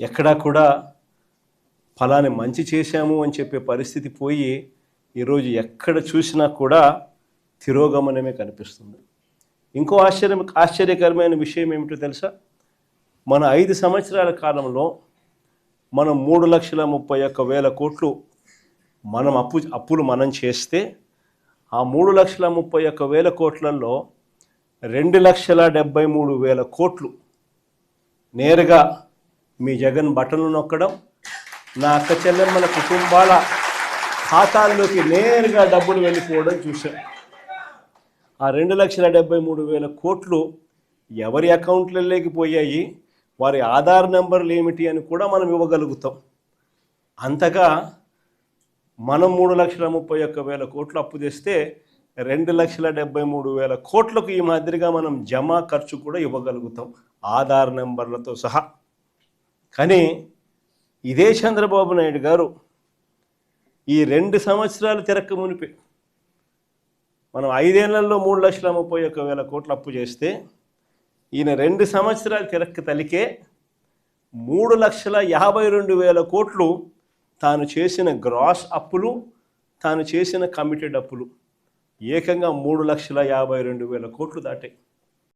ఎక్కడా కూడా ఫలాని మంచి చేశాము అని చెప్పే పరిస్థితి పోయి ఈరోజు ఎక్కడ చూసినా కూడా తిరోగమనమే కనిపిస్తుంది. ఇంకో ఆశ్చర్యకరమైన విషయం ఏమిటో తెలుసా? మన 5 సంవత్సరాల కాలంలో మనం 3,31,000 కోట్లు మనం అప్పులు మనం చేస్తే ఆ 3,31,000 కోట్లలో 2,73,000 కోట్లు నేరుగా మీ జగన్ బటన్లు నొక్కడం, నా అక్క చెల్లెమ్మల కుటుంబాల ఖాతాల్లోకి నేరుగా డబ్బులు వెళ్ళిపోవడం చూశాం. ఆ 2,73,000 కోట్లు ఎవరి అకౌంట్లలోకి పోయాయి, వారి ఆధార్ నెంబర్లు ఏమిటి అని కూడా మనం ఇవ్వగలుగుతాం. అంతగా మనం 3,31,000 కోట్లు అప్పు తెస్తే 2,73,000 కోట్లకు ఈ మాదిరిగా మనం జమా ఖర్చు కూడా ఇవ్వగలుగుతాం ఆధార్ నెంబర్లతో సహా. కానీ ఇదే చంద్రబాబు నాయుడు గారు ఈ 2 సంవత్సరాలు తిరక్క మునిపే మనం 5 ఏళ్లలో 3,31,000 కోట్లు అప్పు చేస్తే ఈయన 2 సంవత్సరాలు తిరక్క తలికే 3,52,000 కోట్లు తాను చేసిన గ్రాస్ అప్పులు, తాను చేసిన కమిటెడ్ అప్పులు ఏకంగా 3,52,000 కోట్లు దాటాయి.